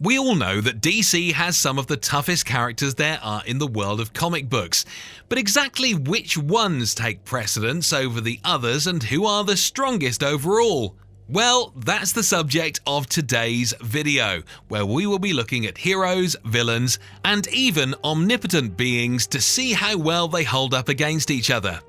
We all know that DC has some of the toughest characters there are in the world of comic books, but exactly which ones take precedence over the others and who are the strongest overall? Well, that's the subject of today's video, where we will be looking at heroes, villains, and even omnipotent beings to see how well they hold up against each other.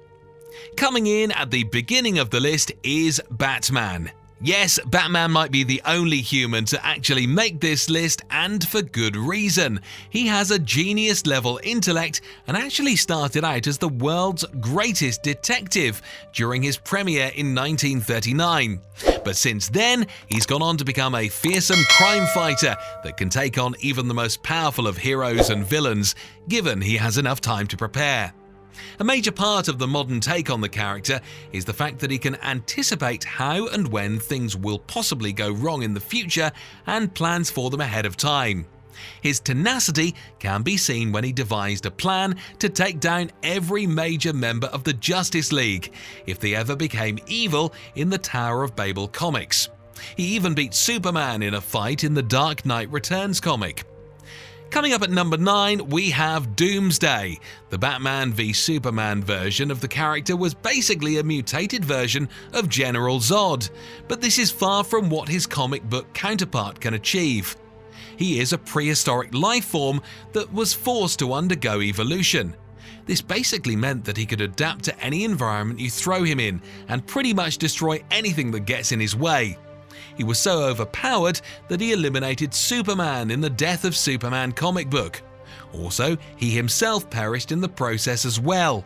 Coming in at the beginning of the list is Batman. Yes, Batman might be the only human to actually make this list, and for good reason. He has a genius-level intellect and actually started out as the world's greatest detective during his premiere in 1939. But since then, he's gone on to become a fearsome crime fighter that can take on even the most powerful of heroes and villains, given he has enough time to prepare. A major part of the modern take on the character is the fact that he can anticipate how and when things will possibly go wrong in the future and plans for them ahead of time. His tenacity can be seen when he devised a plan to take down every major member of the Justice League if they ever became evil in the Tower of Babel comics. He even beat Superman in a fight in the Dark Knight Returns comic. Coming up at number 9, we have Doomsday. The Batman v Superman version of the character was basically a mutated version of General Zod, but this is far from what his comic book counterpart can achieve. He is a prehistoric life form that was forced to undergo evolution. This basically meant that he could adapt to any environment you throw him in and pretty much destroy anything that gets in his way. He was so overpowered that he eliminated Superman in the Death of Superman comic book. Also, he himself perished in the process as well.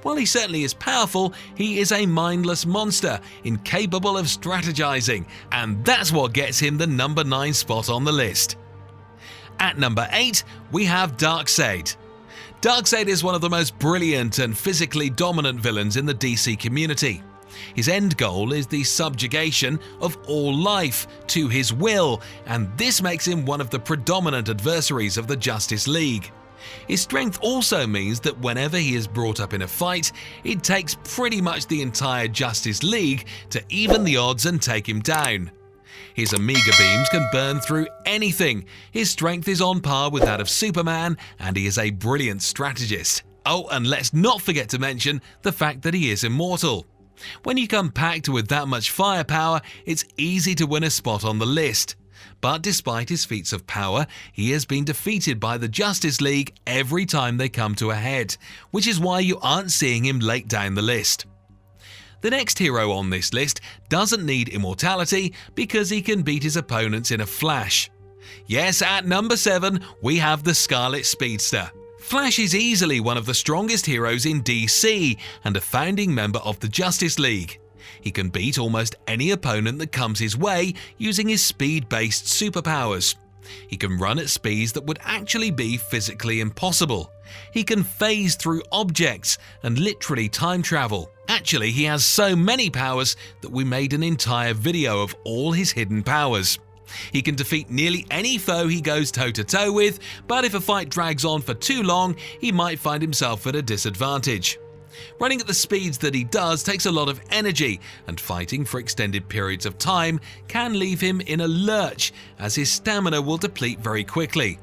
While he certainly is powerful, he is a mindless monster, incapable of strategizing, and that's what gets him the number 9 spot on the list. At number 8, we have Darkseid. Darkseid is one of the most brilliant and physically dominant villains in the DC community. His end goal is the subjugation of all life to his will, and this makes him one of the predominant adversaries of the Justice League. His strength also means that whenever he is brought up in a fight, it takes pretty much the entire Justice League to even the odds and take him down. His Omega beams can burn through anything, his strength is on par with that of Superman, and he is a brilliant strategist. Oh, and let's not forget to mention the fact that he is immortal. When you come packed with that much firepower, it's easy to win a spot on the list. But despite his feats of power, he has been defeated by the Justice League every time they come to a head, which is why you aren't seeing him late down the list. The next hero on this list doesn't need immortality because he can beat his opponents in a flash. Yes, at number 7, we have the Scarlet Speedster. Flash is easily one of the strongest heroes in DC and a founding member of the Justice League. He can beat almost any opponent that comes his way using his speed-based superpowers. He can run at speeds that would actually be physically impossible. He can phase through objects and literally time travel. Actually, he has so many powers that we made an entire video of all his hidden powers. He can defeat nearly any foe he goes toe-to-toe with, but if a fight drags on for too long, he might find himself at a disadvantage. Running at the speeds that he does takes a lot of energy, and fighting for extended periods of time can leave him in a lurch, as his stamina will deplete very quickly.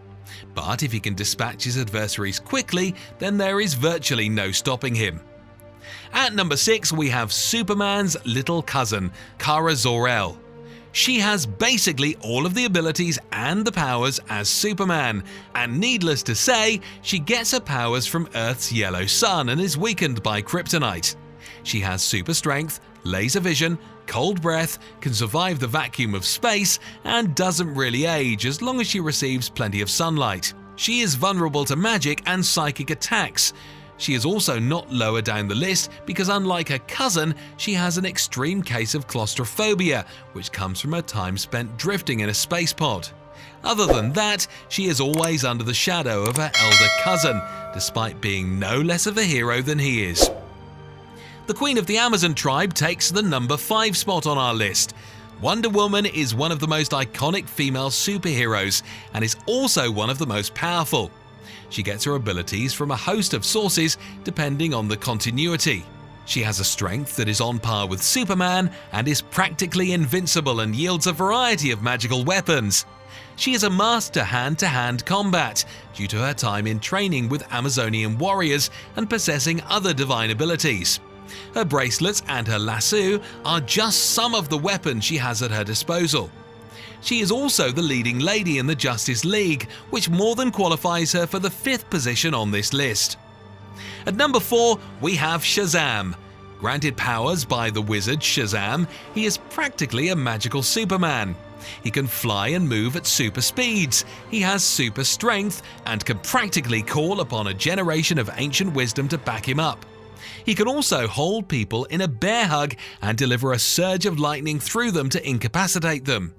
But if he can dispatch his adversaries quickly, then there is virtually no stopping him. At number 6, we have Superman's little cousin, Kara Zor-El. She has basically all of the abilities and the powers as Superman, and needless to say, she gets her powers from Earth's yellow sun and is weakened by kryptonite. She has super strength, laser vision, cold breath, can survive the vacuum of space, and doesn't really age as long as she receives plenty of sunlight. She is vulnerable to magic and psychic attacks. She is also not lower down the list because unlike her cousin, she has an extreme case of claustrophobia, which comes from her time spent drifting in a space pod. Other than that, she is always under the shadow of her elder cousin, despite being no less of a hero than he is. The Queen of the Amazon tribe takes the number 5 spot on our list. Wonder Woman is one of the most iconic female superheroes and is also one of the most powerful. She gets her abilities from a host of sources depending on the continuity. She has a strength that is on par with Superman and is practically invincible and yields a variety of magical weapons. She is a master hand-to-hand combat due to her time in training with Amazonian warriors and possessing other divine abilities. Her bracelets and her lasso are just some of the weapons she has at her disposal. She is also the leading lady in the Justice League, which more than qualifies her for the 5th position on this list. At number 4, we have Shazam. Granted powers by the wizard Shazam, he is practically a magical Superman. He can fly and move at super speeds, he has super strength, and can practically call upon a generation of ancient wisdom to back him up. He can also hold people in a bear hug and deliver a surge of lightning through them to incapacitate them.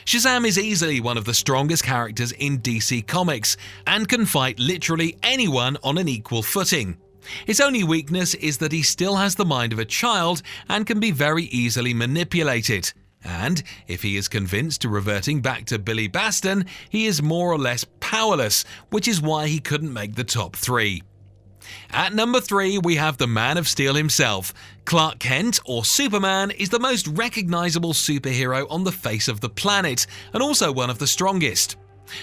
Shazam is easily one of the strongest characters in DC Comics and can fight literally anyone on an equal footing. His only weakness is that he still has the mind of a child and can be very easily manipulated. And if he is convinced to reverting back to Billy Baston, he is more or less powerless, which is why he couldn't make the top 3. At number 3, we have the Man of Steel himself. Clark Kent, or Superman, is the most recognizable superhero on the face of the planet, and also one of the strongest.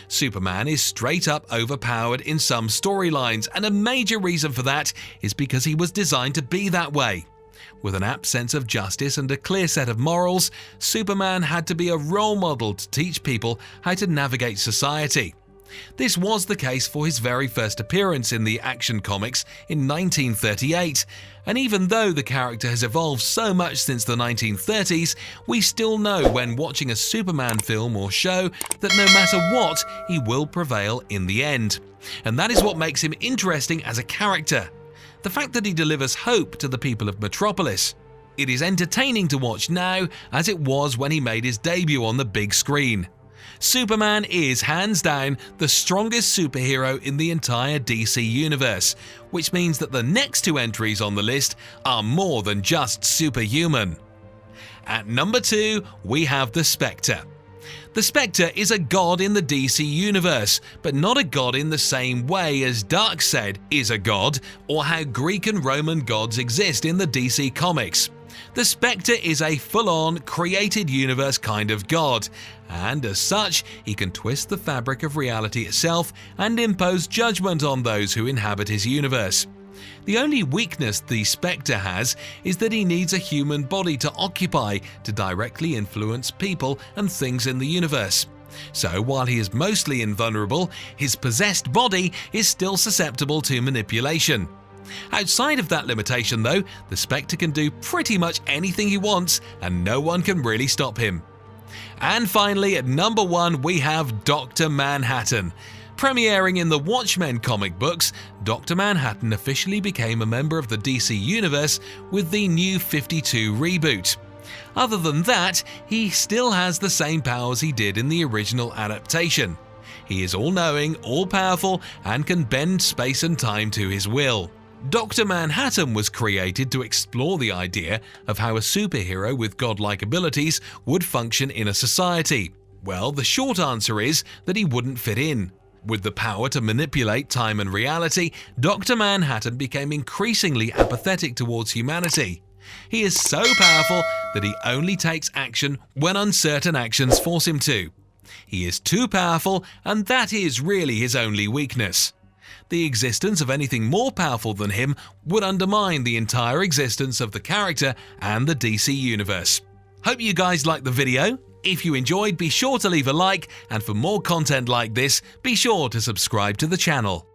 Superman is straight up overpowered in some storylines, and a major reason for that is because he was designed to be that way. With an apt sense of justice and a clear set of morals, Superman had to be a role model to teach people how to navigate society. This was the case for his very first appearance in the Action Comics in 1938, and even though the character has evolved so much since the 1930s, we still know when watching a Superman film or show that no matter what, he will prevail in the end. And that is what makes him interesting as a character. The fact that he delivers hope to the people of Metropolis. It is entertaining to watch now as it was when he made his debut on the big screen. Superman is, hands down, the strongest superhero in the entire DC universe, which means that the next 2 entries on the list are more than just superhuman. At number 2, we have the Spectre. The Spectre is a god in the DC universe, but not a god in the same way as Darkseid is a god, or how Greek and Roman gods exist in the DC comics. The Spectre is a full-on, created universe kind of god, and as such, he can twist the fabric of reality itself and impose judgment on those who inhabit his universe. The only weakness the Spectre has is that he needs a human body to occupy to directly influence people and things in the universe. So while he is mostly invulnerable, his possessed body is still susceptible to manipulation. Outside of that limitation though, the Spectre can do pretty much anything he wants and no one can really stop him. And finally, at number 1, we have Dr. Manhattan. Premiering in the Watchmen comic books, Dr. Manhattan officially became a member of the DC Universe with the New 52 reboot. Other than that, he still has the same powers he did in the original adaptation. He is all-knowing, all-powerful, and can bend space and time to his will. Dr. Manhattan was created to explore the idea of how a superhero with godlike abilities would function in a society. Well, the short answer is that he wouldn't fit in. With the power to manipulate time and reality, Dr. Manhattan became increasingly apathetic towards humanity. He is so powerful that he only takes action when uncertain actions force him to. He is too powerful, and that is really his only weakness. The existence of anything more powerful than him would undermine the entire existence of the character and the DC universe. Hope you guys liked the video. If you enjoyed, be sure to leave a like, and for more content like this, be sure to subscribe to the channel.